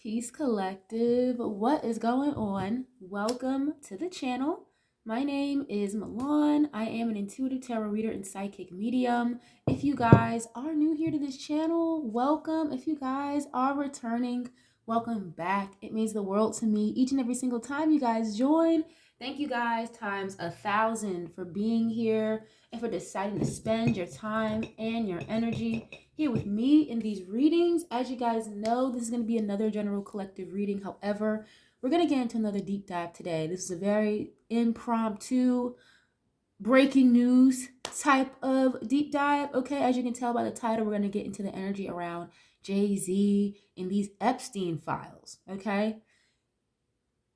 Peace Collective. What is going on? Welcome to the channel. My name is Milan. I am an intuitive tarot reader and psychic medium. If you guys are new here to this channel, welcome. If you guys are returning, welcome back. It means the world to me each and every single time you guys join. Thank you guys times 1,000 for being here and for deciding to spend your time and your energy here with me in these readings. As you guys know, this is going to be another general collective reading. However, we're going to get into another deep dive today. This is a very impromptu, breaking news type of deep dive. Okay, as you can tell by the title, we're going to get into the energy around Jay-Z and these Epstein files. Okay.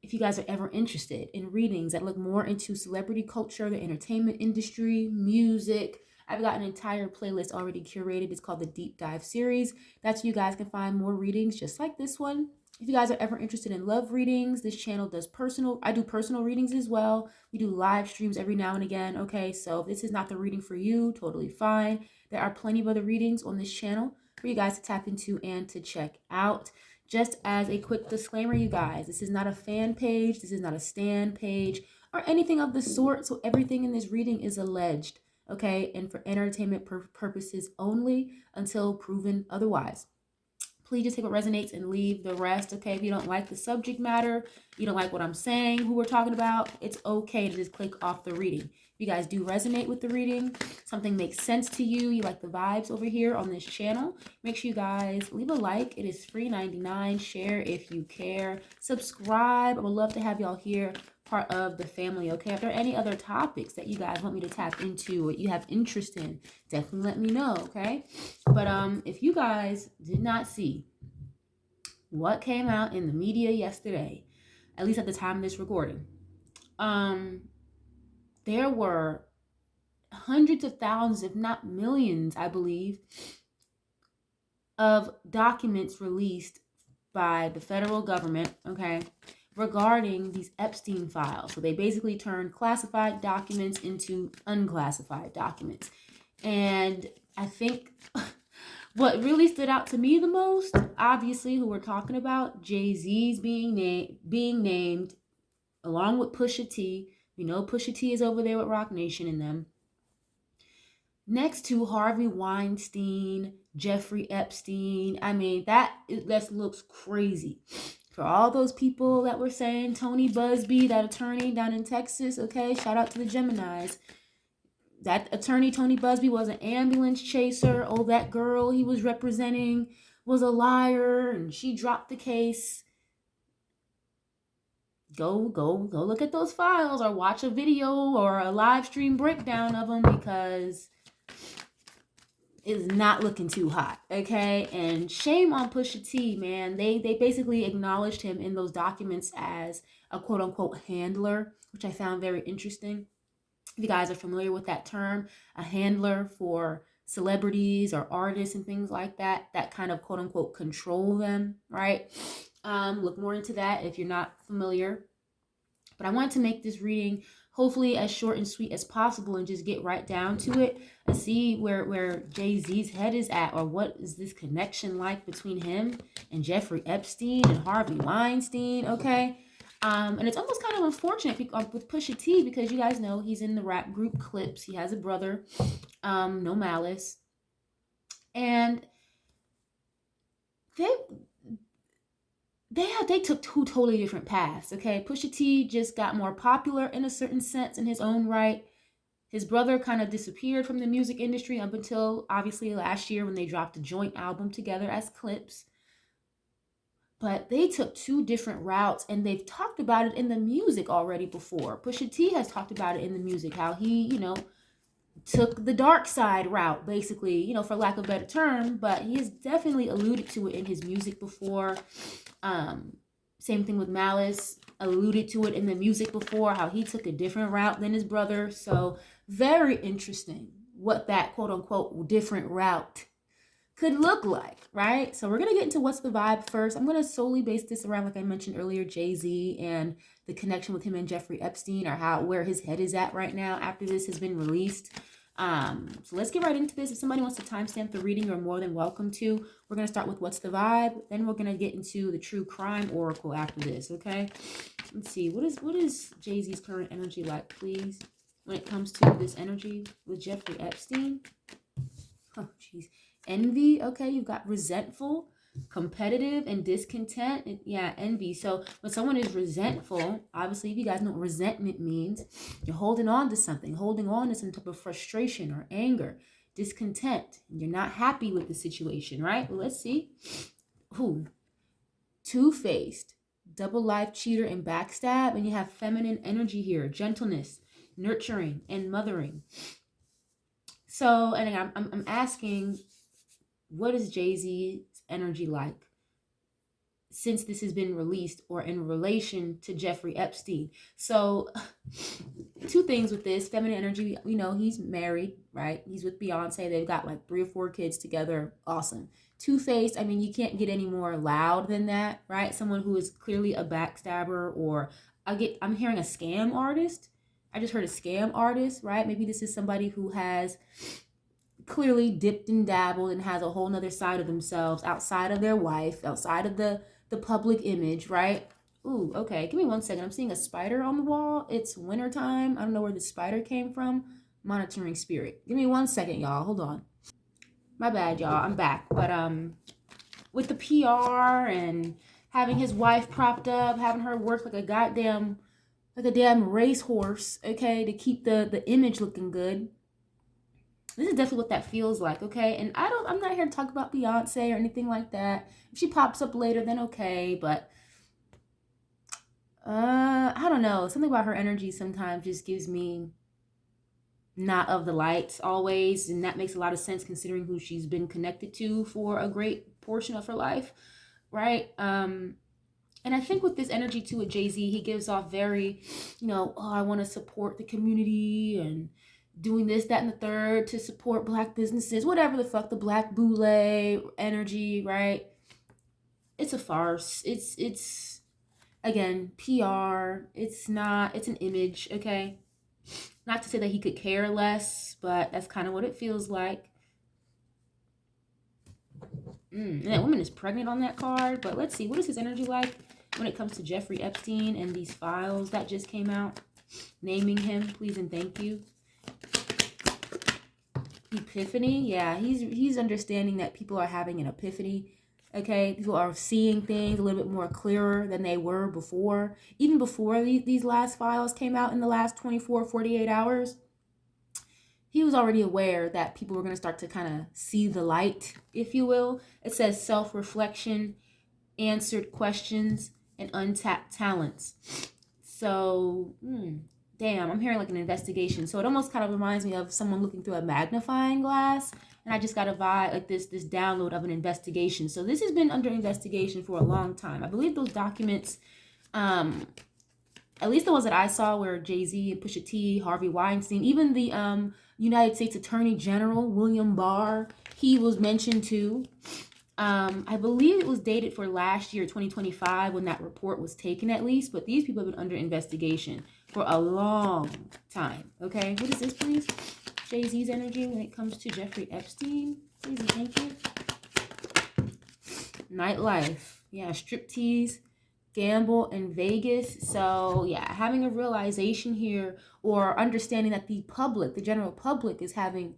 If you guys are ever interested in readings that look more into celebrity culture, the entertainment industry, music, I've got an entire playlist already curated. It's called the Deep Dive series. That's where you guys can find more readings just like this one. If you guys are ever interested in love readings, this channel does I do personal readings as well. We do live streams every now and again. Okay, so if this is not the reading for you, totally fine. There are plenty of other readings on this channel for you guys to tap into and to check out. Just as a quick disclaimer, you guys, this is not a fan page. This is not a stan page or anything of the sort. So everything in this reading is alleged, okay? And for entertainment purposes only until proven otherwise. Please just take what resonates and leave the rest, okay? If you don't like the subject matter, you don't like what I'm saying, who we're talking about, it's okay to just click off the reading. If you guys do resonate with the reading, something makes sense to you, you like the vibes over here on this channel, make sure you guys leave a like. It is free 99. Share if you care. Subscribe. I would love to have y'all here, part of the family, okay? If there are any other topics that you guys want me to tap into or you have interest in, definitely let me know, okay? But if you guys did not see what came out in the media yesterday, at least at the time of this recording, there were hundreds of thousands, if not millions, I believe, of documents released by the federal government, okay, regarding these Epstein files. So they basically turned classified documents into unclassified documents. And I think what really stood out to me the most, obviously, who we're talking about, Jay-Z's being named, along with Pusha T. We know Pusha T is over there with Roc Nation and them. Next to Harvey Weinstein, Jeffrey Epstein. I mean, that looks crazy. For all those people that were saying Tony Busby, that attorney down in Texas, okay, shout out to the Geminis. That attorney, Tony Busby, was an ambulance chaser. Oh, that girl he was representing was a liar and she dropped the case. Go look at those files or watch a video or a live stream breakdown of them, because it's not looking too hot, okay? And shame on Pusha T, man. They basically acknowledged him in those documents as a quote-unquote handler, which I found very interesting. If you guys are familiar with that term, a handler for celebrities or artists and things like that, that kind of quote-unquote control them, right? Look more into that if you're not familiar. But I wanted to make this reading hopefully as short and sweet as possible and just get right down to it and see where Jay-Z's head is at, or what is this connection like between him and Jeffrey Epstein and Harvey Weinstein, okay? And it's almost kind of unfortunate with Pusha T, because you guys know he's in the rap group Clips. He has a brother, No Malice. And they took two totally different paths, okay? Pusha T just got more popular in a certain sense in his own right. His brother kind of disappeared from the music industry up until, obviously, last year when they dropped a joint album together as Clips. But they took two different routes, and they've talked about it in the music already before. Pusha T has talked about it in the music, how he, took the dark side route, basically, for lack of a better term, but he has definitely alluded to it in his music before. Same thing with Malice, alluded to it in the music before, how he took a different route than his brother. So very interesting what that quote-unquote different route could look like, right? So we're going to get into what's the vibe first. I'm going to solely base this around, like I mentioned earlier, Jay-Z and the connection with him and Jeffrey Epstein, or where his head is at right now after this has been released. So let's get right into this. If somebody wants to timestamp the reading, you're more than welcome to. We're going to start with what's the vibe. Then we're going to get into the true crime oracle after this, okay? Let's see. What is Jay-Z's current energy like, please? When it comes to this energy with Jeffrey Epstein. Oh, jeez. Envy. Okay, you've got resentful, competitive, and discontent. Yeah, envy. So when someone is resentful, obviously, if you guys know what resentment means, you're holding on to something, holding on to some type of frustration or anger, discontent. You're not happy with the situation, right? Well, let's see. Who? Two-faced, double life cheater, and backstab. And you have feminine energy here, gentleness, nurturing, and mothering. So, and I'm asking, what is Jay-Z's energy like since this has been released or in relation to Jeffrey Epstein? So, two things with this. Feminine energy, we know he's married, right? He's with Beyonce. They've got like 3 or 4 kids together. Awesome. Two-faced, I mean, you can't get any more loud than that, right? Someone who is clearly a backstabber, or I'm hearing a scam artist. I just heard a scam artist, right? Maybe this is somebody who has clearly dipped and dabbled and has a whole nother side of themselves outside of their wife, outside of the public image, right? Ooh, okay. Give me 1 second. I'm seeing a spider on the wall. It's wintertime. I don't know where the spider came from. Monitoring spirit. Give me 1 second, y'all. Hold on. My bad, y'all. I'm back. But with the PR and having his wife propped up, having her work like a damn racehorse, okay, to keep the image looking good. This is definitely what that feels like, okay? And I'm not here to talk about Beyonce or anything like that. If she pops up later, then okay, but I don't know. Something about her energy sometimes just gives me not of the light always, and that makes a lot of sense considering who she's been connected to for a great portion of her life, right? And I think with this energy too with Jay-Z, he gives off very, oh, I want to support the community and doing this, that, and the third to support Black businesses, whatever the fuck, the Black boule energy, right? It's a farce. It's again, PR. It's an image, okay? Not to say that he could care less, but that's kind of what it feels like. And that woman is pregnant on that card, but let's see, what is his energy like when it comes to Jeffrey Epstein and these files that just came out? Naming him, please and thank you. Epiphany, yeah, he's understanding that people are having an epiphany, okay? People are seeing things a little bit more clearer than they were before. Even before these last files came out in the last 24, 48 hours, he was already aware that people were going to start to kind of see the light, if you will. It says self-reflection, answered questions, and untapped talents. So, damn, I'm hearing like an investigation. So it almost kind of reminds me of someone looking through a magnifying glass. And I just got a vibe, like this download of an investigation. So this has been under investigation for a long time. I believe those documents, at least the ones that I saw, where Jay-Z, Pusha T, Harvey Weinstein, even the United States Attorney General, William Barr, he was mentioned too. I believe it was dated for last year, 2025, when that report was taken at least. But these people have been under investigation for a long time, okay? What is this, please? Jay-Z's energy when it comes to Jeffrey Epstein. Please and thank you. Nightlife. Yeah, striptease, gamble, and Vegas. So yeah, having a realization here, or understanding that the general public is having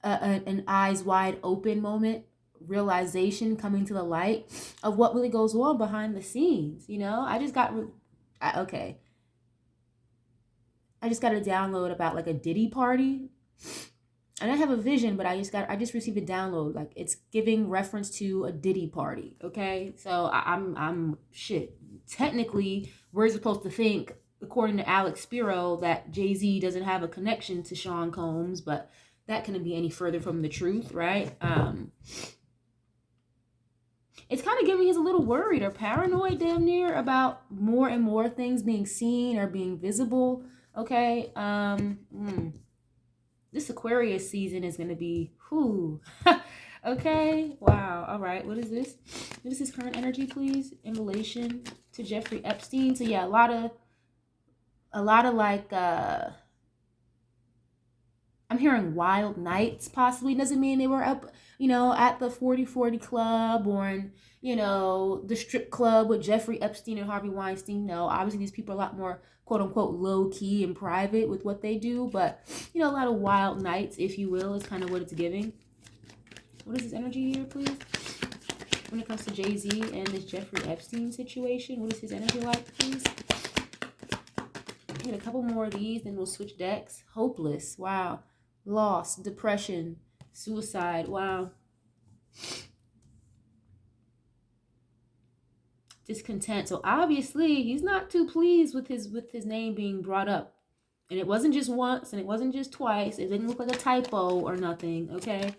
an eyes wide open moment, realization coming to the light of what really goes on behind the scenes. I just got a download about like a Diddy party. I don't have a vision, but I just received a download. Like, it's giving reference to a Diddy party. Okay, so I'm shit. Technically, we're supposed to think, according to Alex Spiro, that Jay-Z doesn't have a connection to Shawn Combs, but that couldn't be any further from the truth, right? It's kind of giving me a little worried or paranoid, damn near, about more and more things being seen or being visible. Okay, this Aquarius season is going to be, okay, wow, all right, what is this? What is his current energy, please, in relation to Jeffrey Epstein? So yeah, a lot of like, I'm hearing wild nights possibly. Doesn't mean they were up, you know, at the 40/40 club or in, you know, the strip club with Jeffrey Epstein and Harvey Weinstein. No, obviously these people are a lot more quote unquote low key and private with what they do. But, you know, a lot of wild nights, if you will, is kind of what it's giving. What is this energy here, please? When it comes to Jay-Z and this Jeffrey Epstein situation, what is his energy like, please? Get a couple more of these, then we'll switch decks. Hopeless. Wow. Loss, depression, suicide. Wow. Discontent. So obviously he's not too pleased with his name being brought up. And it wasn't just once and it wasn't just twice. It didn't look like a typo or nothing, okay?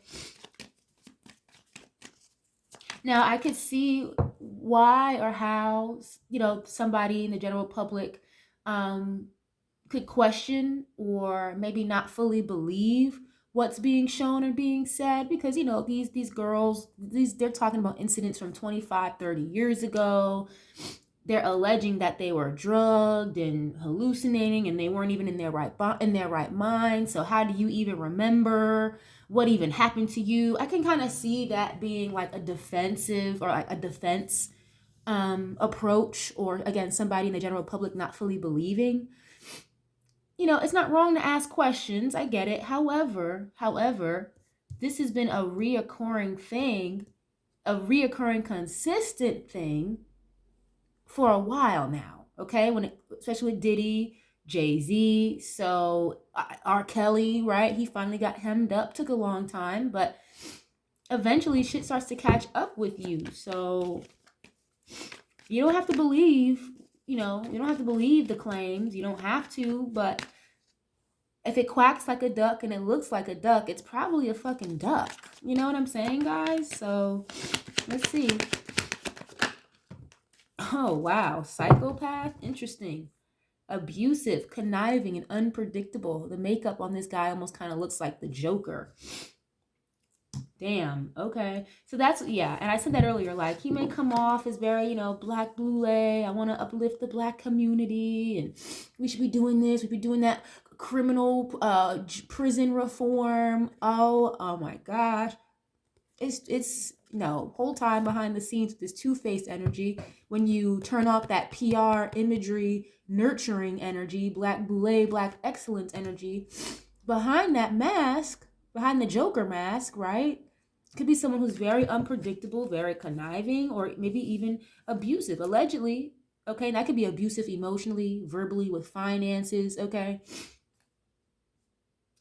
Now I could see why or how, you know, somebody in the general public could question or maybe not fully believe what's being shown or being said, because you know these girls, they're talking about incidents from 25-30 years ago. They're alleging that they were drugged and hallucinating and they weren't even in their right mind. So how do you even remember what even happened to you? I can kind of see that being like a defensive or like a defense approach, or again somebody in the general public not fully believing. You know, it's not wrong to ask questions. I get it. However, this has been a reoccurring thing, a reoccurring consistent thing for a while now. Okay, especially with Diddy, Jay-Z, so R. Kelly, right? He finally got hemmed up. Took a long time, but eventually shit starts to catch up with you. So you don't have to believe, you know, you don't have to believe the claims. You don't have to, but if it quacks like a duck and it looks like a duck, it's probably a fucking duck. You know what I'm saying, guys? So let's see. Oh, wow. Psychopath? Interesting. Abusive, conniving, and unpredictable. The makeup on this guy almost kind of looks like the Joker. Damn. Okay. So that's, yeah. And I said that earlier, like he may come off as very, you know, black blue. I want to uplift the black community and we should be doing this. We should be doing that. Criminal prison reform. Oh my gosh. It's no, whole time behind the scenes with this two-faced energy. When you turn off that PR imagery, nurturing energy, black boule, black excellence energy, behind that mask, behind the Joker mask, right? Could be someone who's very unpredictable, very conniving, or maybe even abusive, allegedly. Okay, and that could be abusive emotionally, verbally, with finances, okay?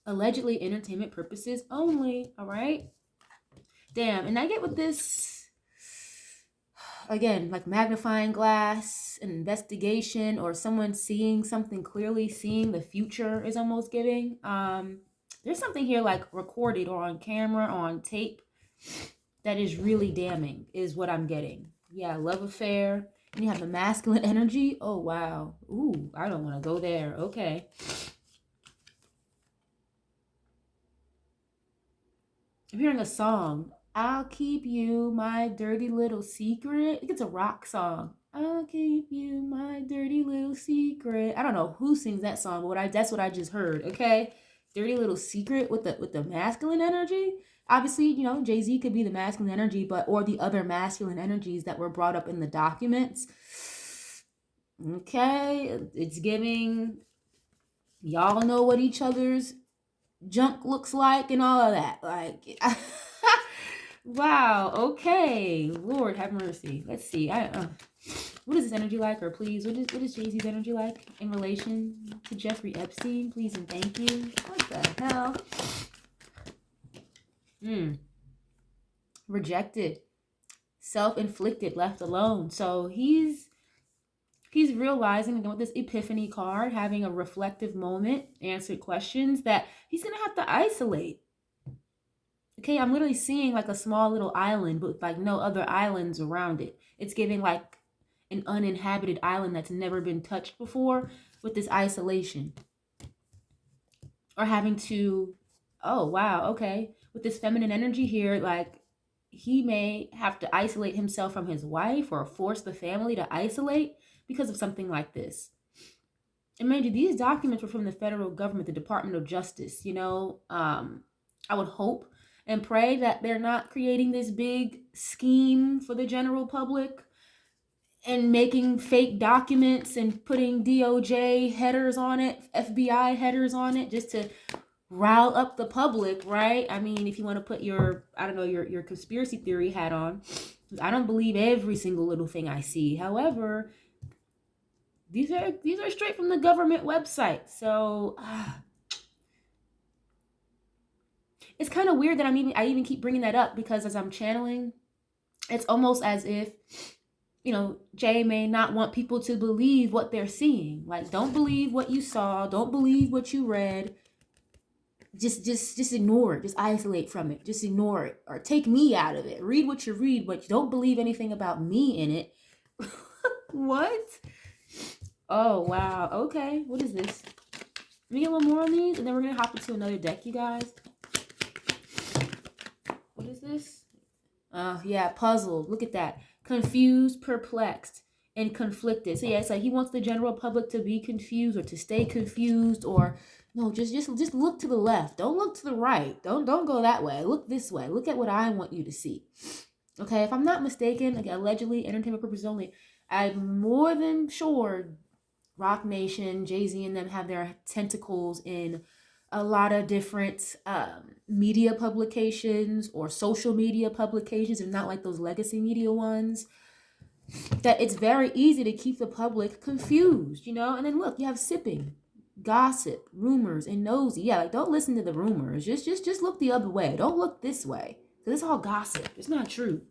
Allegedly entertainment purposes only, all right? Damn, and I get with this, again, like magnifying glass, an investigation, or someone seeing something clearly, seeing the future is almost giving. There's something here like recorded or on camera, on tape, that is really damning, is what I'm getting. Yeah, love affair. And you have the masculine energy. Oh, wow. Ooh, I don't want to go there. Okay. I'm hearing a song. I'll keep you my dirty little secret. I think it's a rock song. I'll keep you my dirty little secret. I don't know who sings that song, but that's what I just heard. Okay, dirty little secret with the masculine energy. Obviously, you know, Jay-Z could be the masculine energy, but or the other masculine energies that were brought up in the documents. Okay, it's giving. Y'all know what each other's junk looks like and all of that. Like, wow. Okay, Lord have mercy. Let's see. What is this energy like, or please, what is Jay-Z's energy like in relation to Jeffrey Epstein? Please and thank you. What the hell? Rejected, self-inflicted, left alone. So he's realizing, with this epiphany card, having a reflective moment, answered questions, that he's gonna have to isolate. Okay, I'm literally seeing like a small little island, but like no other islands around it. It's giving like an uninhabited island that's never been touched before, with this isolation. Or having to, oh wow, okay, with this feminine energy here, like he may have to isolate himself from his wife or force the family to isolate because of something like this. And mind you, these documents were from the federal government, the Department of Justice. I would hope and pray that they're not creating this big scheme for the general public and making fake documents and putting DOJ headers on it, FBI headers on it, just to rile up the public, right? I mean, if you want to put your, I don't know, your conspiracy theory hat on, I don't believe every single little thing I see. However, these are straight from the government website. So it's kind of weird that I even keep bringing that up, because as I'm channeling, it's almost as if, Jay may not want people to believe what they're seeing. Like, don't believe what you saw. Don't believe what you read. Just ignore it. Just isolate from it. Just ignore it. Or take me out of it. Read what you read, but don't believe anything about me in it. What? Oh, wow. Okay. What is this? Let me get one more on these, and then we're going to hop into another deck, you guys. What is this? Yeah, puzzled. Look at that. Confused, perplexed, and conflicted. So yeah, it's like he wants the general public to be confused or to stay confused, or no, just look to the left. Don't look to the right. Don't go that way. Look this way. Look at what I want you to see. Okay, if I'm not mistaken, like allegedly, entertainment purposes only, I'm more than sure Rock Nation, Jay-Z and them have their tentacles in a lot of different media publications or social media publications, and not like those legacy media ones, that it's very easy to keep the public confused, And then look, you have sipping, gossip, rumors, and nosy. Yeah, like don't listen to the rumors. Just look the other way. Don't look this way, because it's all gossip. It's not true.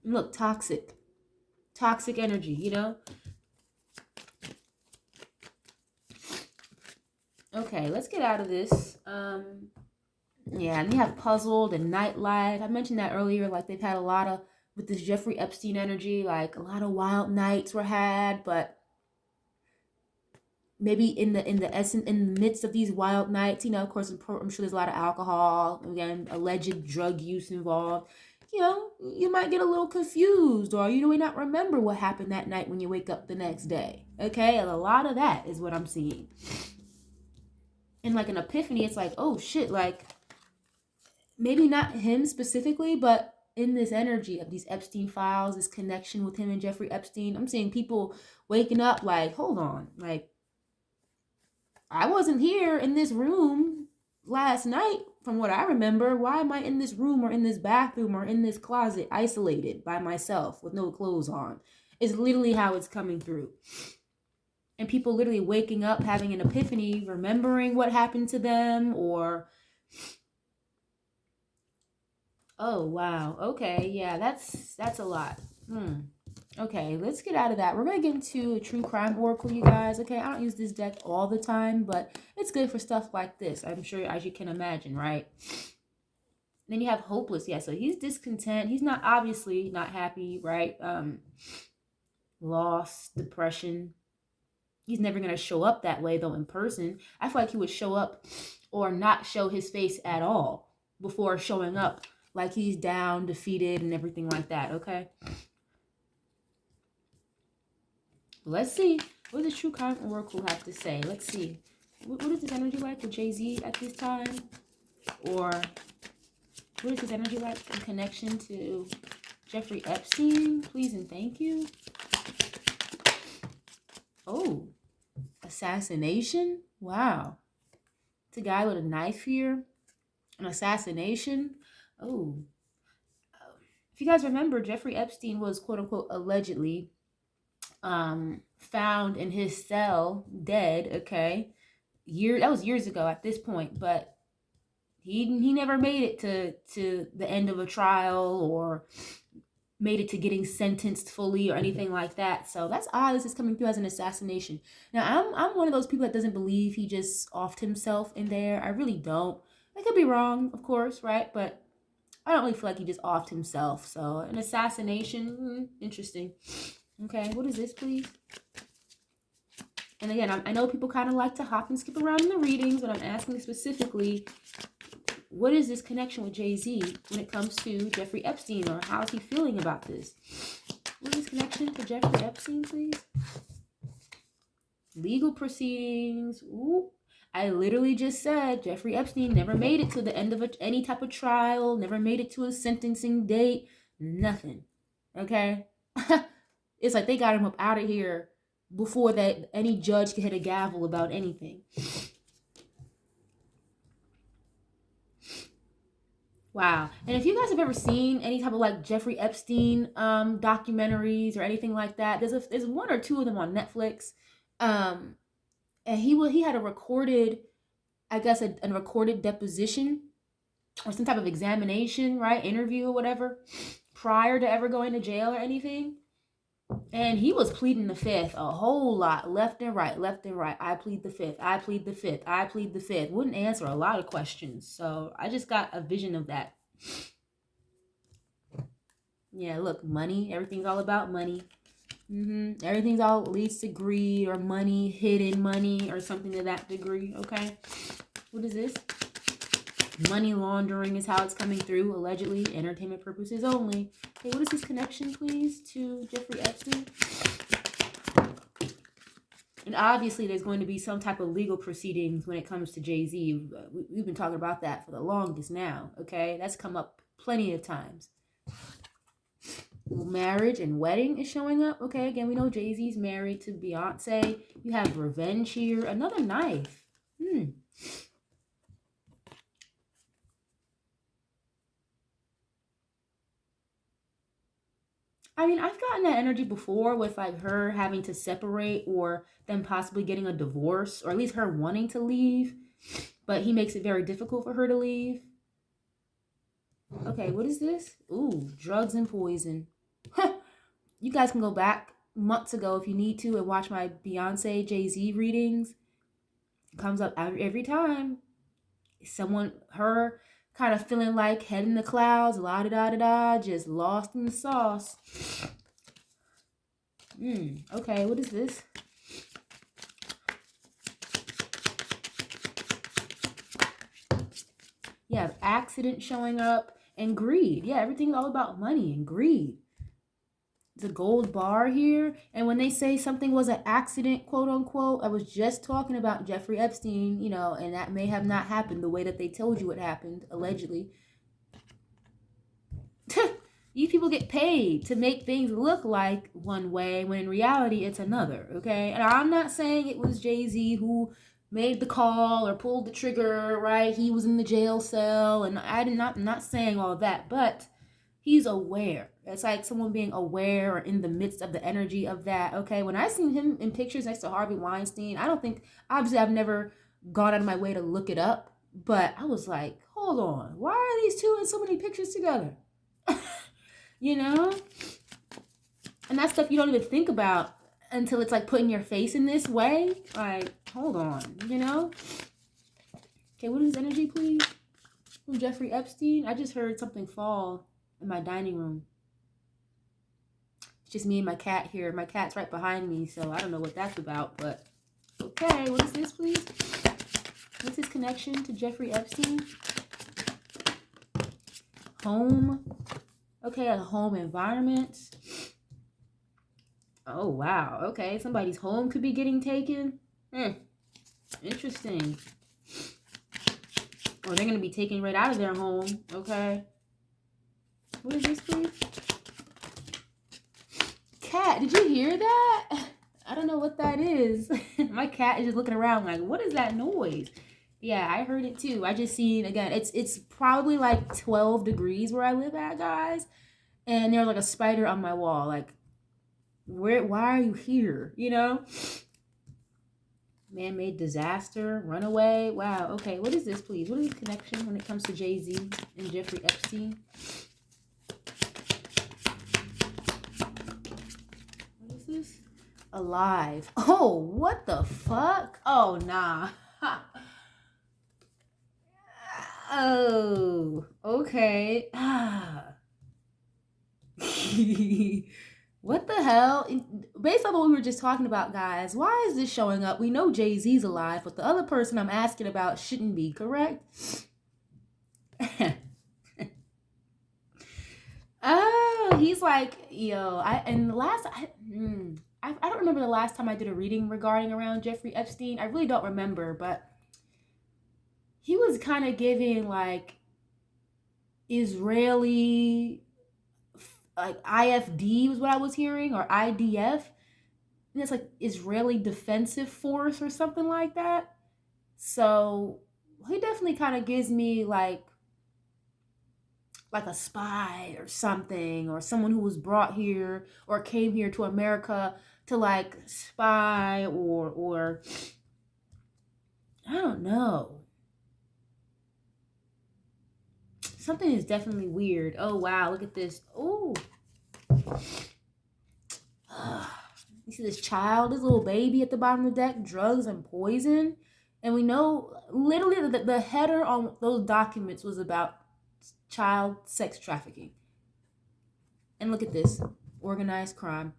And look, toxic energy, Okay, let's get out of this. Yeah, and you have puzzled and nightlife. I mentioned that earlier, like they've had a lot of, with this Jeffrey Epstein energy, like a lot of wild nights were had, but maybe in the midst of these wild nights, of course, I'm sure there's a lot of alcohol, again, alleged drug use involved. You might get a little confused, or you may not remember what happened that night when you wake up the next day. Okay, and a lot of that is what I'm seeing. And like an epiphany, it's like, oh shit, like maybe not him specifically, but in this energy of these Epstein files, this connection with him and Jeffrey Epstein, I'm seeing people waking up like, hold on, like I wasn't here in this room last night from what I remember. Why am I in this room or in this bathroom or in this closet isolated by myself with no clothes on? Is literally how it's coming through. And people literally waking up, having an epiphany, remembering what happened to them, or, oh, wow. Okay, yeah, that's a lot. Okay, let's get out of that. We're going to get into a true crime oracle, you guys. Okay, I don't use this deck all the time, but it's good for stuff like this, I'm sure, as you can imagine, right? Then you have hopeless. Yeah, so he's discontent. He's not, obviously not happy, right? Loss, depression. He's never going to show up that way, though, in person. I feel like he would show up or not show his face at all before showing up like he's down, defeated, and everything like that, okay? Let's see. What does True Crime Oracle have to say? Let's see. What is his energy like with Jay-Z at this time? Or what is his energy like in connection to Jeffrey Epstein? Please and thank you. Oh. Assassination? Wow. It's a guy with a knife here. An assassination? Oh. If you guys remember, Jeffrey Epstein was, quote unquote, allegedly found in his cell dead, okay? That was years ago at this point, but he never made it to the end of a trial or made it to getting sentenced fully or anything like that. So that's odd. This is coming through as an assassination. Now, I'm one of those people that doesn't believe he just offed himself in there. I really don't. I could be wrong, of course, right? But I don't really feel like he just offed himself. So an assassination, interesting. Okay, what is this, please? And again, I know people kind of like to hop and skip around in the readings, but I'm asking specifically, what is this connection with Jay-Z when it comes to Jeffrey Epstein, or how is he feeling about this? What is this connection to Jeffrey Epstein, please? Legal proceedings. Ooh. I literally just said Jeffrey Epstein never made it to the end of any type of trial, never made it to a sentencing date, nothing. Okay? It's like they got him up out of here before that any judge could hit a gavel about anything. Wow. And if you guys have ever seen any type of like Jeffrey Epstein documentaries or anything like that, there's one or two of them on Netflix. And he had a recorded, I guess a recorded deposition or some type of examination, right? Interview or whatever, prior to ever going to jail or anything. And he was pleading the fifth a whole lot, left and right, left and right. I plead the fifth, I plead the fifth, I plead the fifth. Wouldn't answer a lot of questions. So I just got a vision of that. Yeah, look, money. Everything's all about money. Everything's all leads to greed or money, hidden money or something to that degree. Okay. What is this? Money laundering is how it's coming through, allegedly. Entertainment purposes only. Okay, what is his connection, please, to Jeffrey Epstein? And obviously, there's going to be some type of legal proceedings when it comes to Jay-Z. We've been talking about that for the longest now, okay? That's come up plenty of times. Marriage and wedding is showing up, okay? Again, we know Jay-Z's married to Beyonce. You have revenge here. Another knife. I mean, I've gotten that energy before with like her having to separate or them possibly getting a divorce or at least her wanting to leave, but he makes it very difficult for her to leave. Okay, what is this? Ooh, drugs and poison. You guys can go back months ago if you need to and watch my Beyonce Jay-Z readings. It comes up every time. Her kind of feeling like head in the clouds, la da da da da, just lost in the sauce. Okay, what is this? You have accident showing up and greed. Yeah, everything's all about money and greed. The gold bar here. And when they say something was an accident, quote unquote, I was just talking about Jeffrey Epstein, and that may have not happened the way that they told you it happened, allegedly. You people get paid to make things look like one way when in reality it's another, okay? And I'm not saying it was Jay-Z who made the call or pulled the trigger, right? He was in the jail cell, and I'm not saying all of that, but he's aware. It's like someone being aware or in the midst of the energy of that, okay? When I seen him in pictures next to Harvey Weinstein, obviously I've never gone out of my way to look it up, but I was like, hold on, why are these two in so many pictures together? And that's stuff you don't even think about until it's like putting your face in this way. Like, hold on, Okay, what is energy, please? From Jeffrey Epstein? I just heard something fall in my dining room. It's just me and my cat here. My cat's right behind me, so I don't know what that's about, but okay, what is this, please? What's his connection to Jeffrey Epstein? Home. Okay, a home environment. Oh, wow. Okay, somebody's home could be getting taken. Interesting. Or they're going to be taken right out of their home. Okay. What is this, please? Cat, did you hear that? I don't know what that is. My cat is just looking around like, what is that noise? Yeah, I heard it too. I just seen, again, it's probably like 12 degrees where I live at, guys. And there's like a spider on my wall. Like, why are you here? Man-made disaster, runaway. Wow, okay, what is this, please? What is the connection when it comes to Jay-Z and Jeffrey Epstein? What is this? Alive. Oh, what the fuck? Oh, nah. Oh, okay. What the hell? Based on what we were just talking about, guys, why is this showing up? We know Jay-Z's alive, but the other person I'm asking about shouldn't be, correct? Oh, he's like, I don't remember the last time I did a reading regarding around Jeffrey Epstein. I really don't remember, but he was kind of giving like Israeli, like IFD was what I was hearing, or IDF. And it's like Israeli Defensive Force or something like that. So he definitely kind of gives me like a spy or something, or someone who was brought here or came here to America to like spy, or I don't know. Something is definitely weird. Oh wow, look at this. Oh. You see this child, this little baby at the bottom of the deck, drugs and poison. And we know literally the header on those documents was about child sex trafficking. And look at this, organized crime.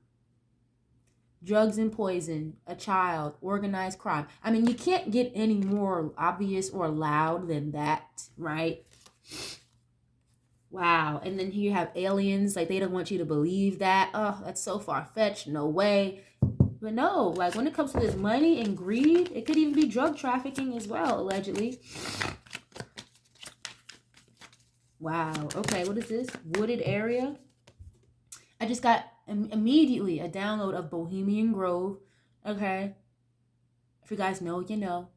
Drugs and poison, a child, organized crime. I mean, you can't get any more obvious or loud than that, right? Wow. And then here you have aliens, like they don't want you to believe that. Oh, that's so far-fetched. No way. But no, like when it comes to this money and greed, it could even be drug trafficking as well, allegedly. Wow. Okay, what is this? Wooded area. I just got immediately a download of Bohemian Grove. Okay. If you guys know, you know.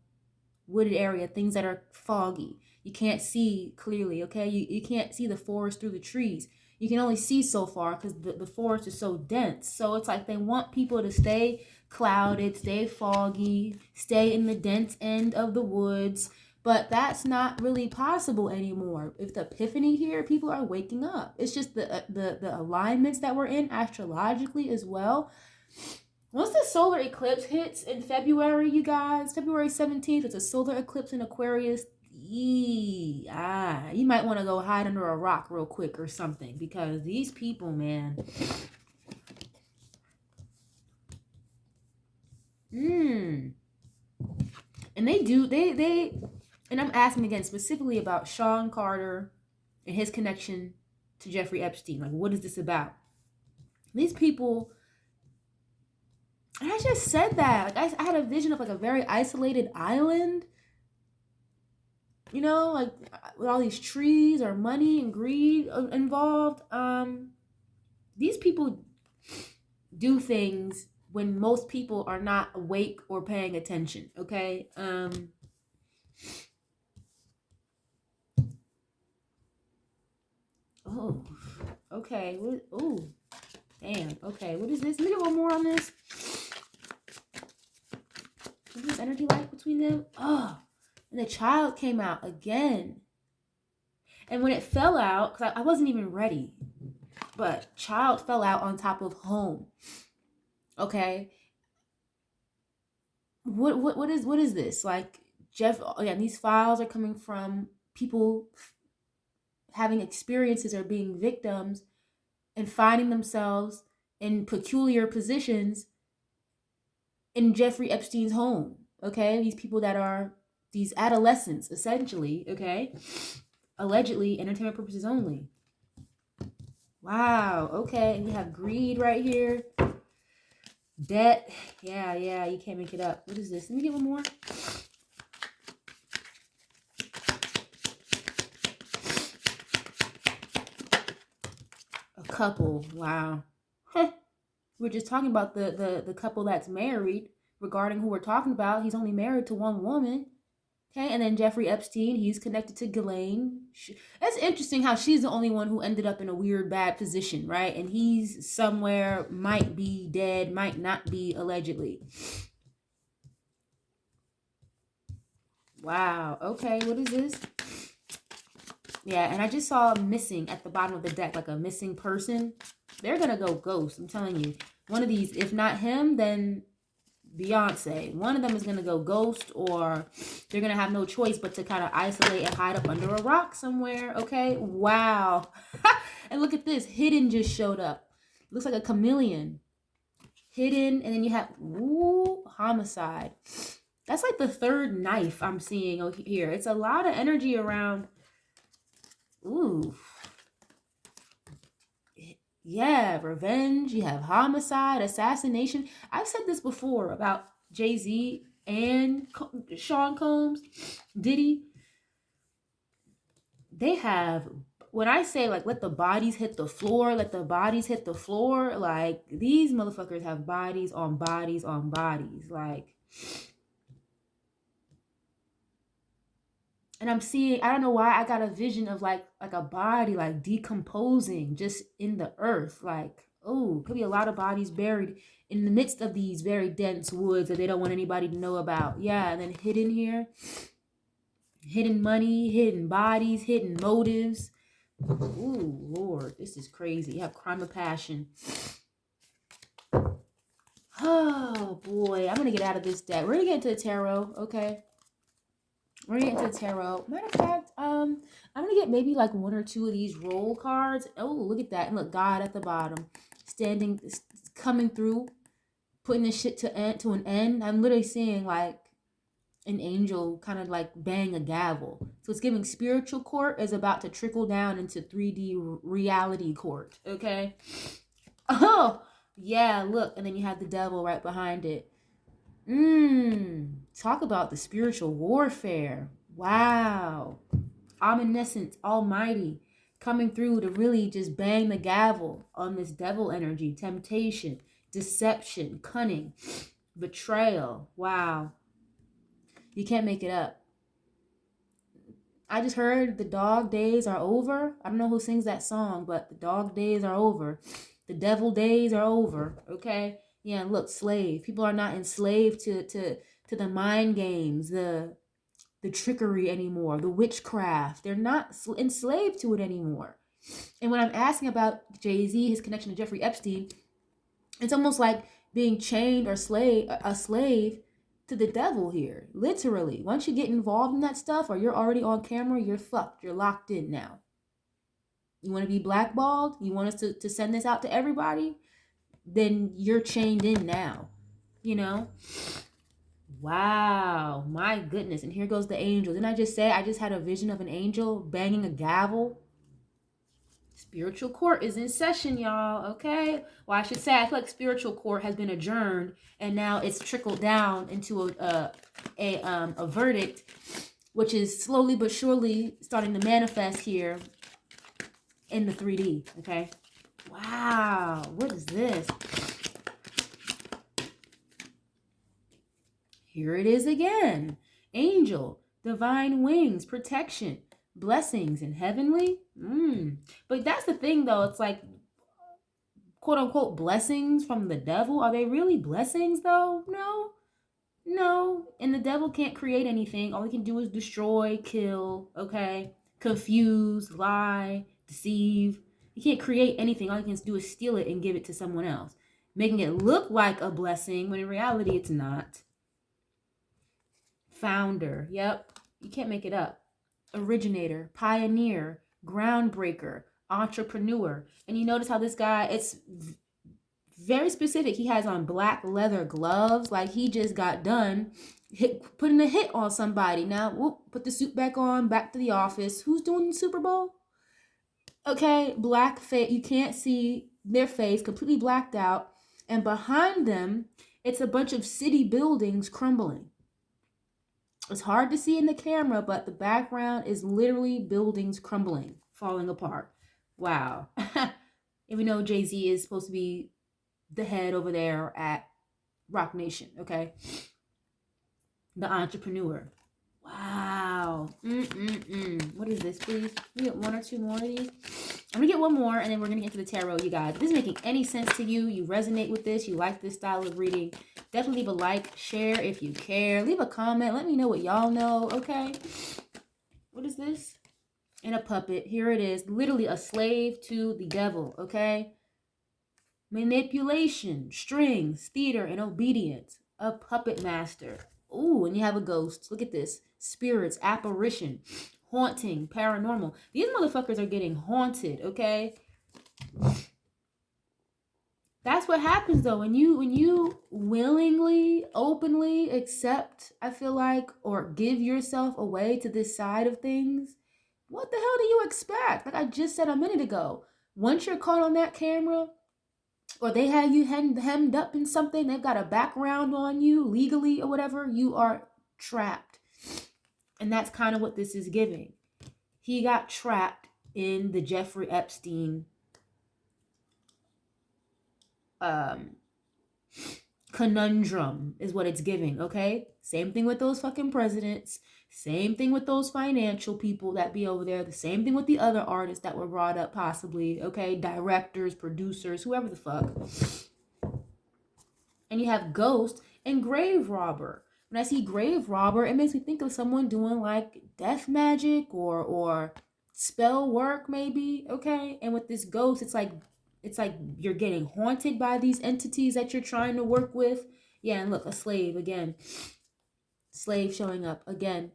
Wooded area, things that are foggy. You can't see clearly, okay? You can't see the forest through the trees. You can only see so far because the forest is so dense. So it's like they want people to stay clouded, stay foggy, stay in the dense end of the woods. But that's not really possible anymore. With the epiphany here, people are waking up. It's just the alignments that we're in astrologically as well. Once the solar eclipse hits in February, you guys, February 17th, it's a solar eclipse in Aquarius. You might want to go hide under a rock real quick or something, because these people, man. And and I'm asking again specifically about Shawn Carter and his connection to Jeffrey Epstein. Like, what is this about? These people, and I just said that. Like, I had a vision of like a very isolated island, you know, like with all these trees or money and greed involved. These people do things when most people are not awake or paying attention. Okay. Oh. Okay. Oh. Damn. Okay. What is this? Let me get one more on this. What's this energy like between them? Oh. And the child came out again. And when it fell out, because I wasn't even ready, but child fell out on top of home. Okay. What is this? Like these files are coming from people having experiences or being victims and finding themselves in peculiar positions in Jeffrey Epstein's home. Okay. These people that are these adolescents, essentially, okay, allegedly entertainment purposes only. Wow. Okay. And we have greed right here. Debt. Yeah, you can't make it up. What is this? Let me get one more. A couple. Wow. We're just talking about the couple that's married. Regarding who we're talking about, he's only married to one woman. Okay, and then Jeffrey Epstein, he's connected to Ghislaine. That's interesting how she's the only one who ended up in a weird, bad position, right? And he's somewhere, might be dead, might not be, allegedly. Wow, okay, what is this? Yeah, and I just saw missing at the bottom of the deck, like a missing person. They're gonna go ghost, I'm telling you. One of these, if not him, then Beyonce. One of them is gonna go ghost, or they're gonna have no choice but to kind of isolate and hide up under a rock somewhere. Okay, wow. And look at this, hidden just showed up. Looks like a chameleon. Hidden, and then you have homicide. That's like the third knife I'm seeing over here. It's a lot of energy around. Ooh. Yeah, revenge. You have homicide, assassination. I've said this before about Jay-Z and Sean Combs, Diddy. They have, when I say like let the bodies hit the floor, let the bodies hit the floor, like these motherfuckers have bodies on bodies on bodies. Like, and I'm seeing, I don't know why I got a vision of like a body like decomposing just in the earth. Like, oh, could be a lot of bodies buried in the midst of these very dense woods that they don't want anybody to know about. Yeah, and then hidden here, hidden money, hidden bodies, hidden motives. Ooh, Lord, this is crazy. You have crime of passion. Oh boy, I'm gonna get out of this deck. We're gonna get into the tarot, okay? We're gonna get into the tarot. Matter of fact, I'm gonna get maybe like one or two of these roll cards. Oh, look at that. And look, God at the bottom. Standing, coming through, putting this shit to an end. I'm literally seeing like an angel kind of like bang a gavel. So it's giving spiritual court is about to trickle down into 3D reality court, okay? Oh, yeah, look. And then you have the devil right behind it. Talk about the spiritual warfare. Wow. Omniscient, almighty, coming through to really just bang the gavel on this devil energy, temptation, deception, cunning, betrayal. Wow. You can't make it up. I just heard the dog days are over. I don't know who sings that song, but the dog days are over. The devil days are over. Okay? Yeah, and look, slave. People are not enslaved to the mind games, the trickery anymore, the witchcraft. They're not enslaved to it anymore. And when I'm asking about Jay-Z, his connection to Jeffrey Epstein, it's almost like being chained or a slave to the devil here. Literally. Once you get involved in that stuff or you're already on camera, you're fucked. You're locked in now. You want to be blackballed? You want us to send this out to everybody? Then you're chained in now. You know? Wow. My goodness. And here goes the angel. Didn't I just say I just had a vision of an angel banging a gavel? Spiritual court is in session, y'all. Okay. Well, I should say I feel like spiritual court has been adjourned, and now it's trickled down into a verdict, which is slowly but surely starting to manifest here in the 3D. Okay. Wow. What is this? Here it is again. Angel, divine wings, protection, blessings, and heavenly. But that's the thing, though. It's like, quote unquote, blessings from the devil. Are they really blessings, though? No. And the devil can't create anything. All he can do is destroy, kill, okay? Confuse, lie, deceive. He can't create anything. All he can do is steal it and give it to someone else, making it look like a blessing when in reality it's not. Founder. Yep. You can't make it up. Originator, pioneer, groundbreaker, entrepreneur. And you notice how this guy, it's very specific. He has on black leather gloves, like he just got done putting a hit on somebody. Now, whoop, put the suit back on, back to the office. Who's doing the Super Bowl? Okay, black face. You can't see their face, completely blacked out. And behind them, it's a bunch of city buildings crumbling. It's hard to see in the camera, but the background is literally buildings crumbling, falling apart. Wow. And we know Jay-Z is supposed to be the head over there at Rock Nation, okay? The entrepreneur. Wow. What is this, please? We get one or two more of these. I'm gonna get one more, and then we're gonna get to the tarot, you guys. If this is making any sense to you, you resonate with this, you like this style of reading, definitely leave a like, share if you care, leave a comment, let me know what y'all know, okay? What is this? And a puppet. Here it is. Literally a slave to the devil, okay? Manipulation, strings, theater, and obedience. A puppet master. Ooh, and you have a ghost. Look at this. Spirits, apparition, haunting, paranormal. These motherfuckers are getting haunted, okay? That's what happens though when you willingly, openly accept, I feel like, or give yourself away to this side of things. What the hell do you expect? Like I just said a minute ago, Once you're caught on that camera, or they have you hemmed up in something, they've got a background on you legally or whatever, you are trapped. And that's kind of what this is giving. He got trapped in the Jeffrey Epstein conundrum is what it's giving, okay? Same thing with those fucking presidents. Same thing with those financial people that be over there. The same thing with the other artists that were brought up possibly, okay? Directors, producers, whoever the fuck. And you have ghost and grave robber. When I see grave robber, it makes me think of someone doing like death magic or spell work maybe, okay? And with this ghost, it's like you're getting haunted by these entities that you're trying to work with. Yeah, and look, a slave again. Slave showing up again.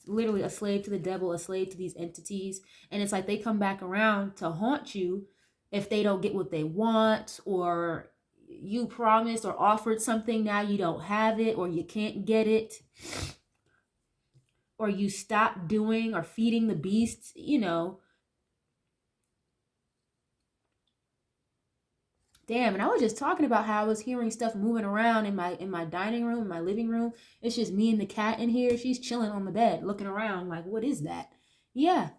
Literally a slave to the devil, a slave to these entities. And it's like they come back around to haunt you if they don't get what they want, or you promised or offered something, now you don't have it, or you can't get it, or you stop doing or feeding the beasts, you know. Damn, and I was just talking about how I was hearing stuff moving around in my dining room, in my living room. It's just me and the cat in here. She's chilling on the bed, looking around like, what is that? Yeah.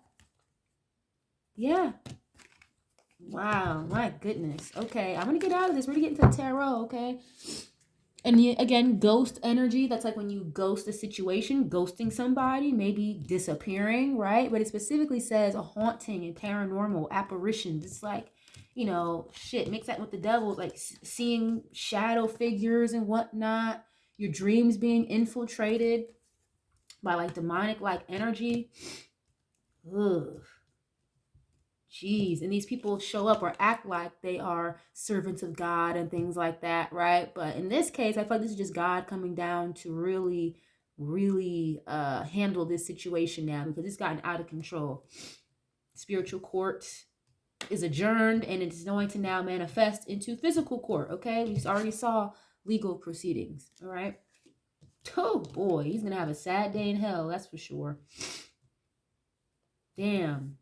Yeah. Wow, my goodness. Okay, I'm gonna get out of this. We're gonna get into the tarot, okay? And again, ghost energy, that's like when you ghost a situation, ghosting somebody, maybe disappearing, right? But it specifically says a haunting and paranormal apparitions. It's like, you know, shit, mix that with the devil, like seeing shadow figures and whatnot, your dreams being infiltrated by like demonic like energy. Ugh. Jeez, and these people show up or act like they are servants of God and things like that, right? But in this case, I feel like this is just God coming down to really, really handle this situation now, because it's gotten out of control. Spiritual court is adjourned, and it's going to now manifest into physical court, okay? We already saw legal proceedings, all right? Oh boy, he's gonna have a sad day in hell, that's for sure. Damn.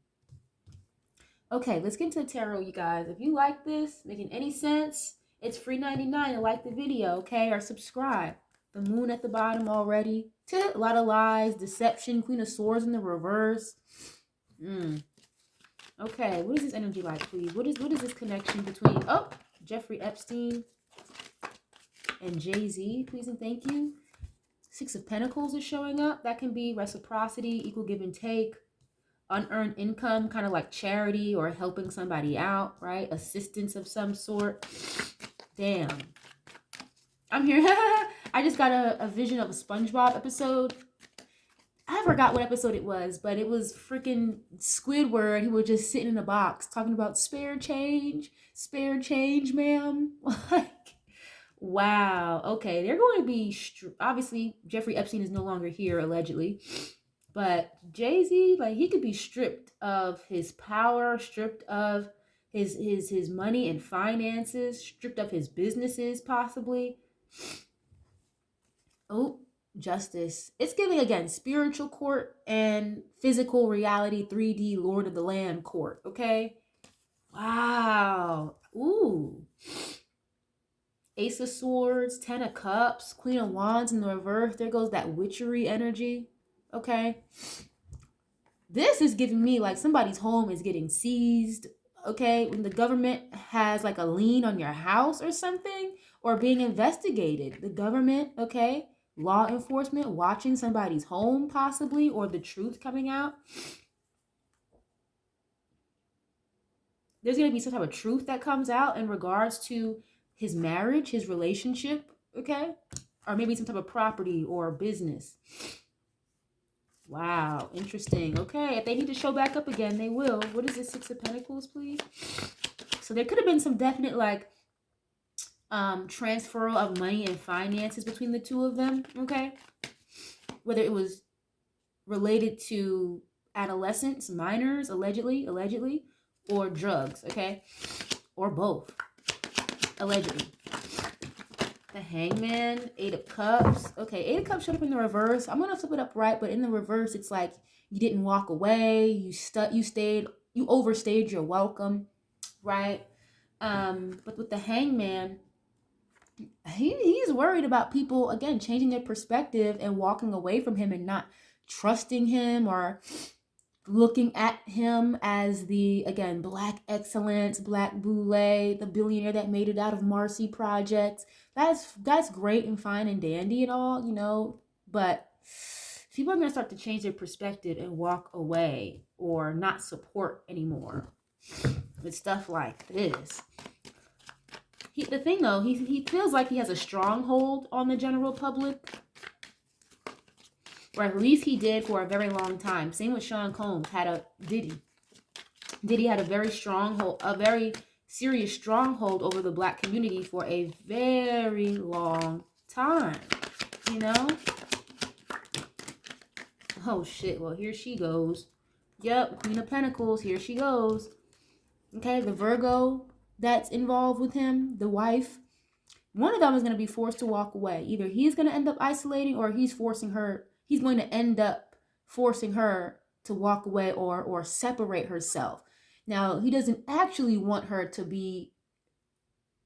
Okay, let's get into the tarot, you guys. If you like this, making any sense, it's free 99 to like the video, okay? Or subscribe. The moon at the bottom already. A lot of lies, deception, Queen of Swords in the reverse. Okay, what is this energy like, please? What is this connection between, oh, Jeffrey Epstein and Jay-Z, please and thank you. Six of Pentacles is showing up. That can be reciprocity, equal give and take. Unearned income, kind of like charity or helping somebody out, right? Assistance of some sort. Damn. I'm here. I just got a vision of a SpongeBob episode. I forgot what episode it was, but it was freaking Squidward. He was just sitting in a box talking about spare change, ma'am. Like, wow. Okay, they're going to be, obviously, Jeffrey Epstein is no longer here, allegedly. But Jay-Z, like, he could be stripped of his power, stripped of his money and finances, stripped of his businesses, possibly. Oh, justice. It's giving, again, spiritual court and physical reality, 3D Lord of the Land court, okay? Wow. Ooh. Ace of Swords, 10 of Cups, Queen of Wands in the reverse. There goes that witchery energy. Okay, this is giving me like somebody's home is getting seized, okay? When the government has like a lien on your house or something, or being investigated. The government, okay? Law enforcement watching somebody's home possibly, or the truth coming out. There's going to be some type of truth that comes out in regards to his marriage, his relationship, okay? Or maybe some type of property or business. Wow, interesting. Okay, if they need to show back up again, they will. What is this, Six of Pentacles, please? So there could have been some definite, like, transfer of money and finances between the two of them, okay? Whether it was related to adolescents, minors, allegedly, or drugs, okay? Or both, allegedly. The Hangman, Eight of Cups. Okay, Eight of Cups showed up in the reverse. I'm going to flip it up right, but in the reverse, it's like you didn't walk away. You stayed you overstayed your welcome, right? But with the hangman, he's worried about people again changing their perspective and walking away from him and not trusting him or looking at him as the, again, black excellence, black boule, the billionaire that made it out of Marcy projects. That's great and fine and dandy and all, you know, but people are going to start to change their perspective and walk away or not support anymore with stuff like this. The thing though, he feels like he has a stronghold on the general public, or at least he did for a very long time. Same with Sean Combs. Diddy had a very stronghold, a very serious stronghold over the black community for a very long time. You know? Oh shit, well here she goes. Yep, Queen of Pentacles, here she goes. Okay, the Virgo that's involved with him, the wife, one of them is going to be forced to walk away. Either he's going to end up isolating or he's going to end up forcing her to walk away or separate herself. Now, he doesn't actually want her to be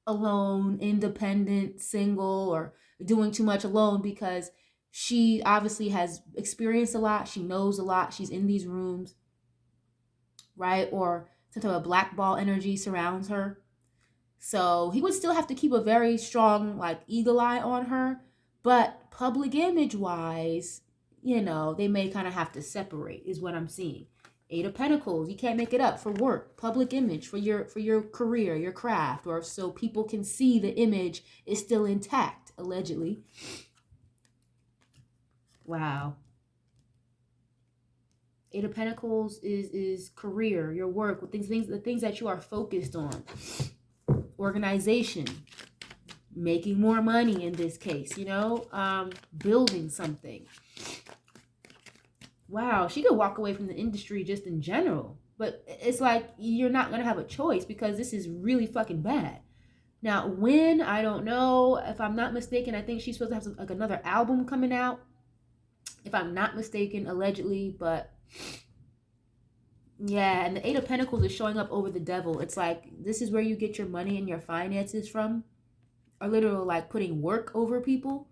alone, independent, single, or doing too much alone, because she obviously has experienced a lot. She knows a lot. She's in these rooms, right? Or some type of black ball energy surrounds her. So he would still have to keep a very strong, like, eagle eye on her. But public image wise, you know, they may kind of have to separate, is what I'm seeing. Eight of Pentacles, you can't make it up for work, public image, for your career, your craft, or so people can see the image is still intact, allegedly. Wow. Eight of Pentacles is career, your work, the things that you are focused on. Organization, making more money in this case, you know, building something. Wow, she could walk away from the industry just in general, but it's like you're not going to have a choice because this is really fucking bad. Now, when, I don't know. If I'm not mistaken, I think she's supposed to have like another album coming out, if I'm not mistaken, allegedly. But yeah, and the Eight of Pentacles is showing up over the Devil. It's like, this is where you get your money and your finances from. Or literally like putting work over people.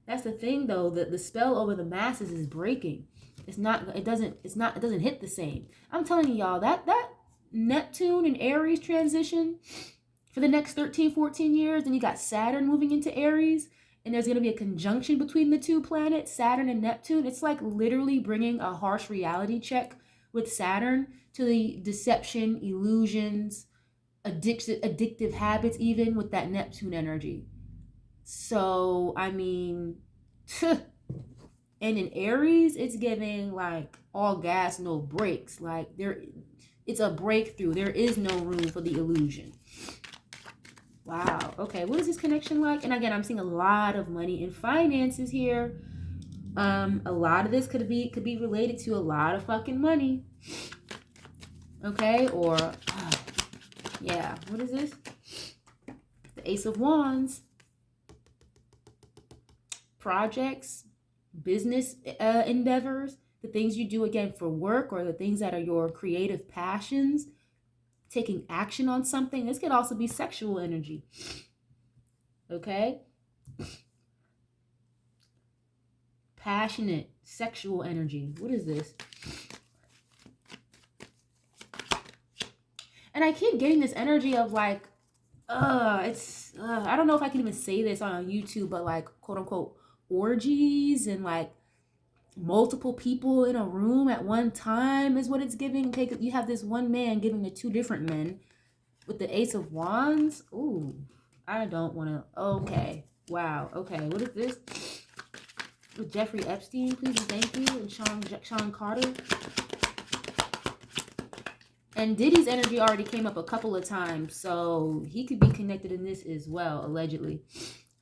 That's the thing though, that the spell over the masses is breaking. It doesn't hit the same. I'm telling y'all, that Neptune and Aries transition for the next 13, 14 years, then you got Saturn moving into Aries, and there's going to be a conjunction between the two planets, Saturn and Neptune. It's like literally bringing a harsh reality check with Saturn to the deception, illusions, addictive habits, even with that Neptune energy. So, I mean, and in Aries, it's giving like all gas, no brakes. Like it's a breakthrough. There is no room for the illusion. Wow. Okay, what is this connection like? And again, I'm seeing a lot of money and finances here. A lot of this could be related to a lot of fucking money. Okay, or yeah, what is this? The Ace of Wands. Projects, business endeavors, the things you do again for work, or the things that are your creative passions, taking action on something. This could also be sexual energy. Okay? Passionate, sexual energy. What is this? And I keep getting this energy of like, I don't know if I can even say this on YouTube, but like, quote unquote, orgies and like multiple people in a room at one time is what it's giving. You have this one man giving to two different men with the Ace of Wands. Ooh, I don't want to. Okay, wow. Okay, what is this? With Jeffrey Epstein, please and thank you, and Shawn Carter. And Diddy's energy already came up a couple of times, so he could be connected in this as well, allegedly.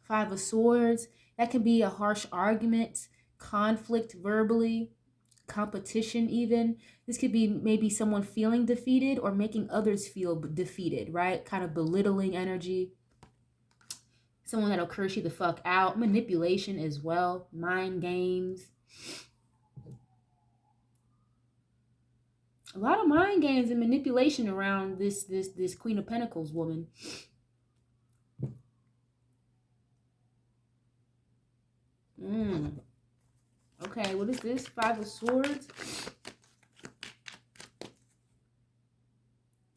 Five of Swords. That can be a harsh argument, conflict verbally, competition even. This could be maybe someone feeling defeated or making others feel defeated, right? Kind of belittling energy. Someone that'll curse you the fuck out. Manipulation as well. Mind games. A lot of mind games and manipulation around this Queen of Pentacles woman. Okay, what is this? Five of Swords.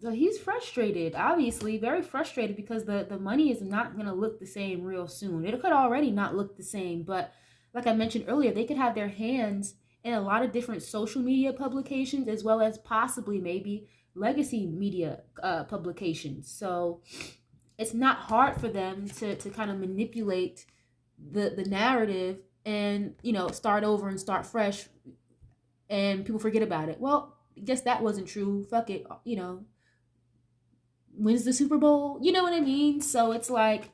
So he's frustrated, obviously, very frustrated, because the money is not going to look the same real soon. It could already not look the same, but like I mentioned earlier, they could have their hands in a lot of different social media publications, as well as possibly maybe legacy media publications. So it's not hard for them to kind of manipulate the narrative and, you know, start over and start fresh, and people forget about it. Well, I guess that wasn't true. Fuck it, you know. Wins the Super Bowl, you know what I mean? So it's like,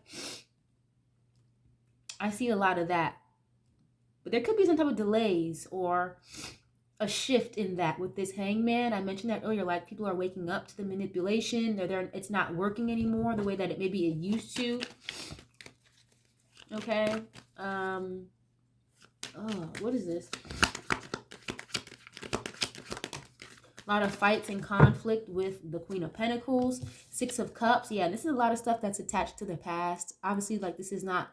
I see a lot of that. But there could be some type of delays or a shift in that with this Hangman. I mentioned that earlier, like people are waking up to the manipulation. It's not working anymore the way that it maybe it used to. Okay. Oh, what is this? A lot of fights and conflict with the Queen of Pentacles. Six of Cups. Yeah, this is a lot of stuff that's attached to the past. Obviously, like, this is not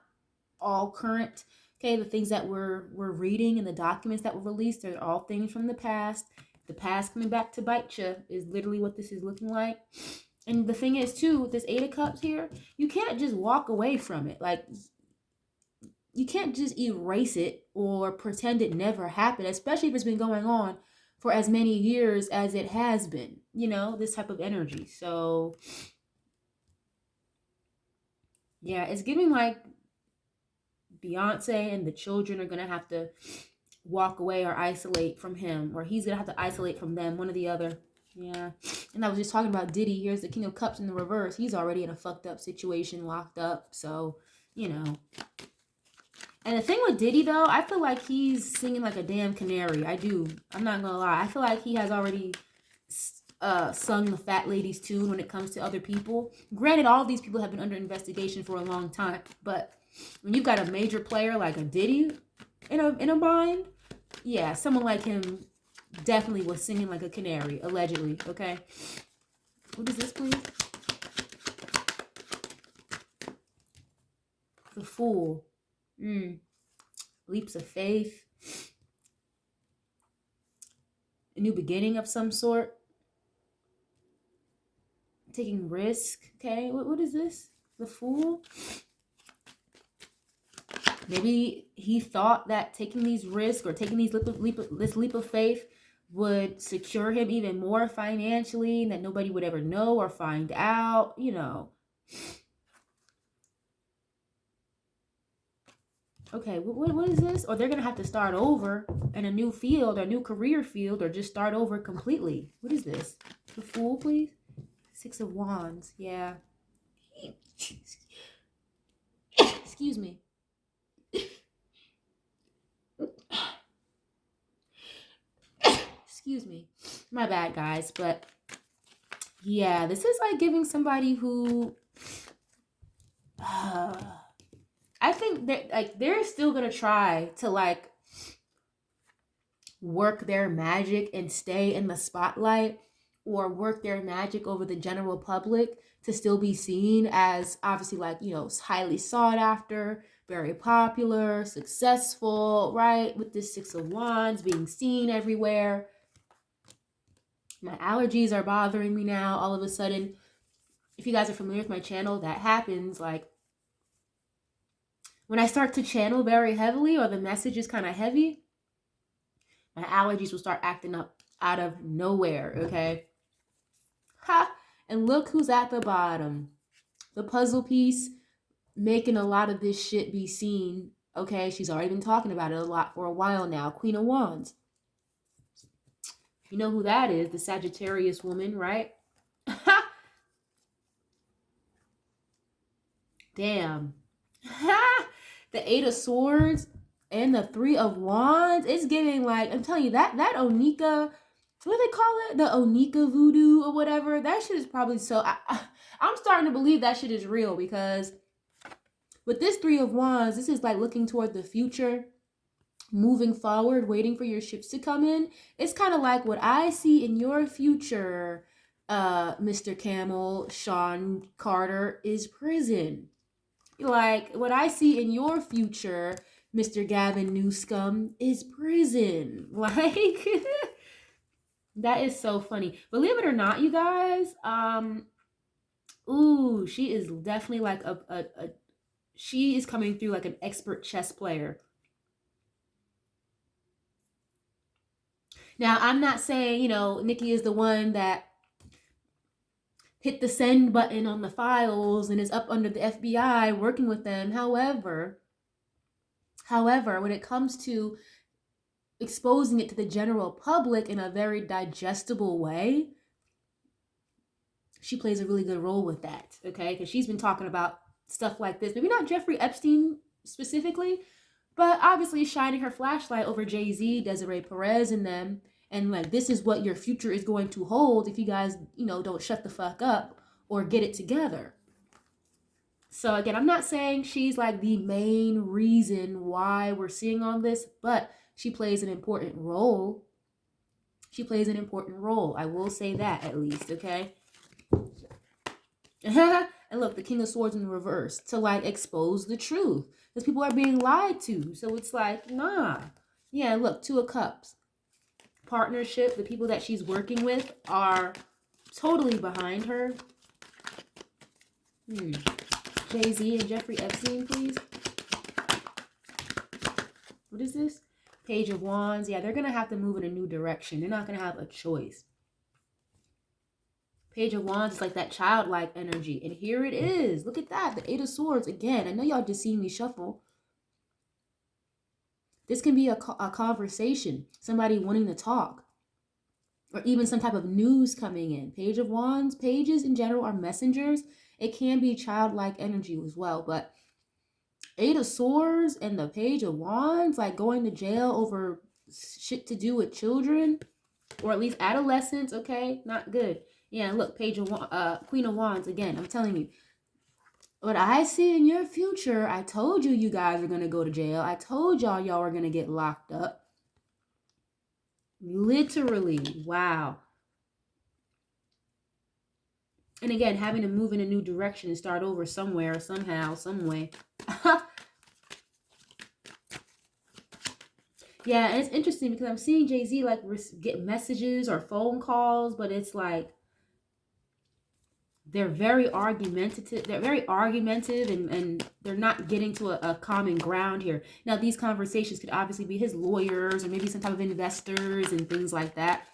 all current. Okay, the things that we're reading and the documents that were released are all things from the past. The past coming back to bite you is literally what this is looking like. And the thing is, too, with this Eight of Cups here, you can't just walk away from it. Like, you can't just erase it or pretend it never happened, especially if it's been going on for as many years as it has been, you know, this type of energy. So, yeah, it's giving like Beyonce and the children are going to have to walk away or isolate from him, or he's going to have to isolate from them, one or the other. Yeah. And I was just talking about Diddy. Here's the King of Cups in the reverse. He's already in a fucked up situation, locked up. So, you know. And the thing with Diddy, though, I feel like he's singing like a damn canary. I do. I'm not going to lie. I feel like he has already sung the fat lady's tune when it comes to other people. Granted, all of these people have been under investigation for a long time. But when you've got a major player like a Diddy in a bind, yeah, someone like him definitely was singing like a canary, allegedly. Okay. What is this, please? The Fool. Leaps of faith. A new beginning of some sort. Taking risk. Okay, what is this? The Fool. Maybe he thought that taking these risks or taking this leap of faith would secure him even more financially, and that nobody would ever know or find out, you know. Okay, what is this? Or they're going to have to start over in a new field or new career field, or just start over completely. What is this? The Fool, please? Six of Wands. Yeah. Excuse me. Excuse me. My bad, guys. But yeah, this is like giving somebody who... I think that they're still gonna try to like work their magic and stay in the spotlight, or work their magic over the general public to still be seen as obviously, like, you know, highly sought after, very popular, successful, right? With this Six of Wands being seen everywhere. My allergies are bothering me now all of a sudden. If you guys are familiar with my channel, that happens like when I start to channel very heavily, or the message is kind of heavy, my allergies will start acting up out of nowhere, okay? Ha! And look who's at the bottom. The puzzle piece making a lot of this shit be seen, okay? She's already been talking about it a lot for a while now. Queen of Wands. You know who that is? The Sagittarius woman, right? Ha! Damn. Ha! The Eight of Swords and the Three of Wands. It's giving like, I'm telling you, that Onika, what do they call it? The Onika voodoo or whatever. That shit is probably so... I'm starting to believe that shit is real, because with this Three of Wands, this is like looking toward the future. moving forward, waiting for your ships to come in. It's kind of like what I see in your future, Mr. Camel, Shawn Carter, is prison. Like what I see in your future, Mr. Gavin Newscomb, is prison. Like that is so funny. Believe it or not, you guys, ooh, she is definitely like she is coming through like an expert chess player. Now, I'm not saying, Nikki is the one that hit the send button on the files and is up under the FBI working with them. However, when it comes to exposing it to the general public in a very digestible way, she plays a really good role with that, okay? Because she's been talking about stuff like this. Maybe not Jeffrey Epstein specifically, but obviously shining her flashlight over Jay-Z, Desiree Perez, and them. And like, this is what your future is going to hold if you guys, don't shut the fuck up or get it together. So again, I'm not saying she's like the main reason why we're seeing all this, but she plays an important role. She plays an important role. I will say that at least, okay? And look, the King of Swords in reverse to like expose the truth. Because people are being lied to. So it's like, nah. Yeah, look, Two of Cups. Partnership, the people that she's working with are totally behind her. Jay-Z and Jeffrey Epstein, please. What is this? Page of Wands. Yeah, they're going to have to move in a new direction. They're not going to have a choice. Page of Wands is like that childlike energy. And here it is. Look at that. The Eight of Swords. Again, I know y'all just seen me shuffle. This can be a conversation. Somebody wanting to talk. Or even some type of news coming in. Page of Wands. Pages in general are messengers. It can be childlike energy as well. But Eight of Swords and the Page of Wands, like going to jail over shit to do with children. Or at least adolescents, okay? Not good. Yeah, look, Queen of Wands, again, I'm telling you. What I see in your future, I told you guys are going to go to jail. I told y'all are going to get locked up. Literally, wow. And again, having to move in a new direction and start over somewhere, somehow, some way. Yeah, and it's interesting because I'm seeing Jay-Z like get messages or phone calls, but it's like they're very argumentative. They're very argumentative, and they're not getting to a common ground here. Now, these conversations could obviously be his lawyers or maybe some type of investors and things like that.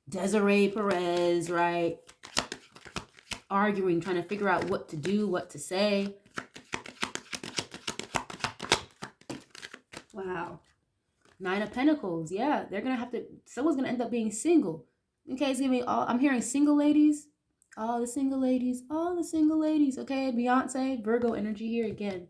Desiree Perez, right? Arguing, trying to figure out what to do, what to say. Wow. Nine of Pentacles. Yeah, they're going to have to, someone's going to end up being single. Okay, it's going to be all, I'm hearing single ladies. All the single ladies. All the single ladies. Okay, Beyonce, Virgo energy here again.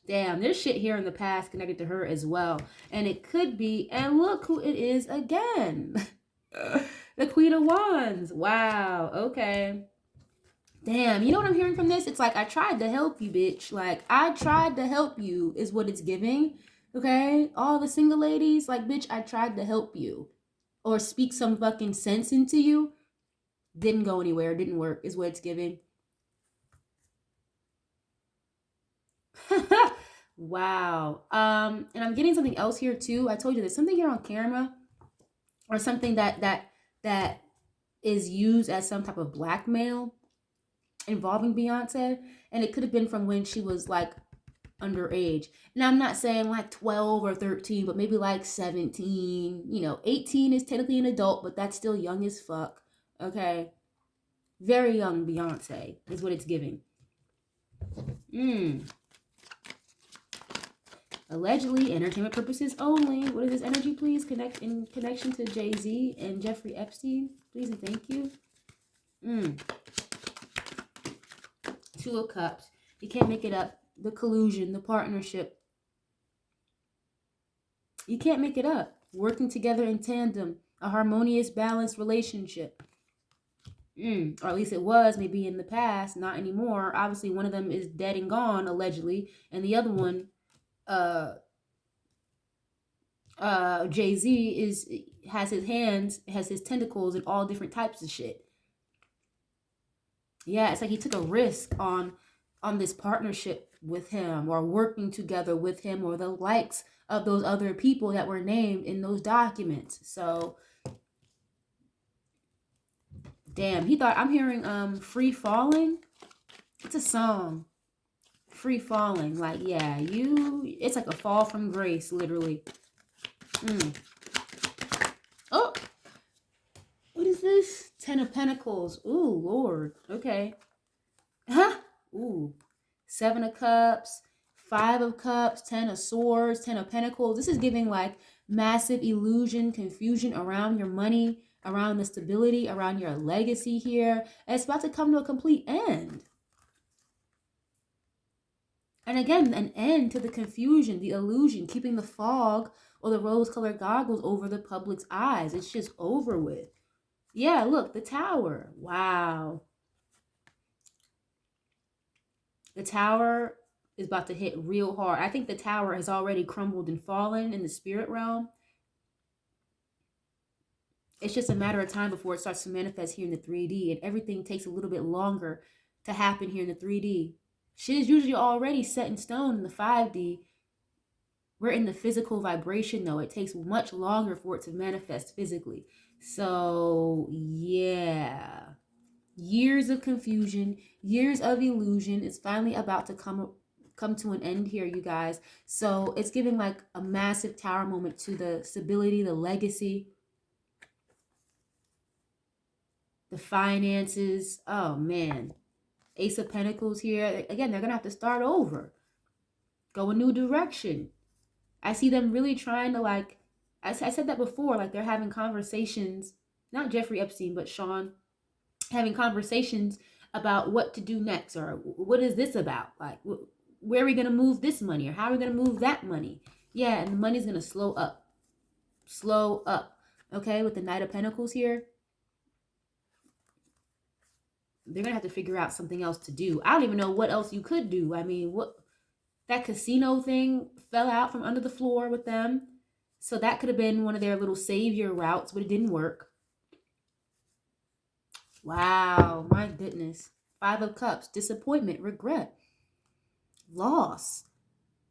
Damn, there's shit here in the past connected to her as well. And it could be, and look who it is again. The Queen of Wands. Wow, okay. Damn, you know what I'm hearing from this? It's like, I tried to help you, bitch. Like, I tried to help you is what it's giving. Okay? All the single ladies, like, bitch, I tried to help you. Or speak some fucking sense into you. Didn't go anywhere. Didn't work is what it's giving. Wow. And I'm getting something else here too. I told you there's something here on camera. Or something that is used as some type of blackmail involving Beyonce, and it could have been from when she was like underage. Now I'm not saying like 12 or 13, but maybe like 17. 18 is technically an adult, but that's still young as fuck. Okay, very young Beyonce is what it's giving. Allegedly, entertainment purposes only. What is this energy, please? In connection to Jay-Z and Jeffrey Epstein, please and thank you. Two of Cups. You can't make it up. The collusion, the partnership. You can't make it up. Working together in tandem. A harmonious, balanced relationship. Or at least it was, maybe in the past, not anymore. Obviously, one of them is dead and gone, allegedly, and the other one, uh, Jay-Z has his hands, has his tentacles in all different types of shit. Yeah, it's like he took a risk on this partnership with him, or working together with him, or the likes of those other people that were named in those documents. So damn, he thought, I'm hearing Free Falling. It's a song. Free falling. Like, yeah, it's like a fall from grace, literally. Oh, what is this? 10 of Pentacles. Ooh, Lord. Okay. Huh? Ooh. 7 of Cups, 5 of Cups, 10 of Swords, 10 of Pentacles. This is giving like massive illusion, confusion around your money, around the stability, around your legacy here. And it's about to come to a complete end. And again, an end to the confusion, the illusion, keeping the fog or the rose-colored goggles over the public's eyes. It's just over with. Yeah, look, the Tower. Wow. The Tower is about to hit real hard. I think the Tower has already crumbled and fallen in the spirit realm. It's just a matter of time before it starts to manifest here in the 3D, and everything takes a little bit longer to happen here in the 3D. Shit is usually already set in stone in the 5D. We're in the physical vibration, though. It takes much longer for it to manifest physically. So, yeah. Years of confusion, years of illusion is finally about to come to an end here, you guys. So it's giving like a massive Tower moment to the stability, the legacy, the finances. Oh, man. Ace of Pentacles here. Again, they're going to have to start over. Go a new direction. I see them really trying to, like, I said that before, like they're having conversations, not Jeffrey Epstein, but Shawn, having conversations about what to do next, or what is this about? Like, where are we going to move this money, or how are we going to move that money? Yeah, and the money's going to slow up. Slow up. Okay, with the Knight of Pentacles here. They're going to have to figure out something else to do. I don't even know what else you could do. I mean, what, that casino thing fell out from under the floor with them. So that could have been one of their little savior routes, but it didn't work. Wow, my goodness. 5 of Cups, disappointment, regret, loss.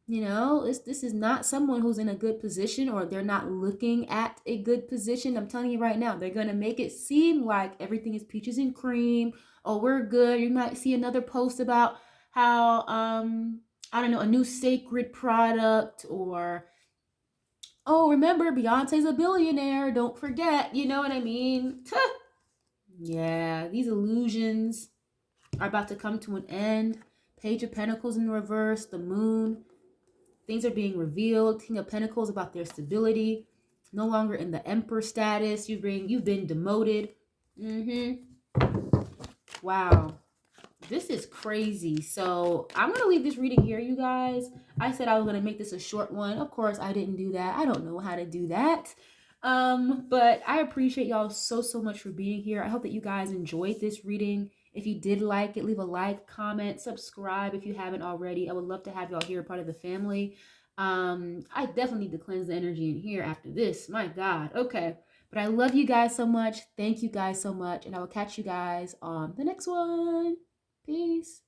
You know, this is not someone who's in a good position, or they're not looking at a good position. I'm telling you right now, they're going to make it seem like everything is peaches and cream. Oh, we're good. You might see another post about how, I don't know, a new sacred product, or, oh, remember, Beyonce's a billionaire. Don't forget. You know what I mean? Yeah, these illusions are about to come to an end. Page of Pentacles in reverse, the Moon. Things are being revealed. King of Pentacles about their stability. No longer in the Emperor status. You've been demoted. Wow. This is crazy. So I'm going to leave this reading here, you guys. I said I was going to make this a short one. Of course, I didn't do that. I don't know how to do that. But I appreciate y'all so much for being here. I hope that you guys enjoyed this reading. If you did like it, leave a like, comment, subscribe if you haven't already. I would love to have y'all here, part of the family. I definitely need to cleanse the energy in here after this. My God. Okay. But I love you guys so much. Thank you guys so much. And I will catch you guys on the next one. Peace.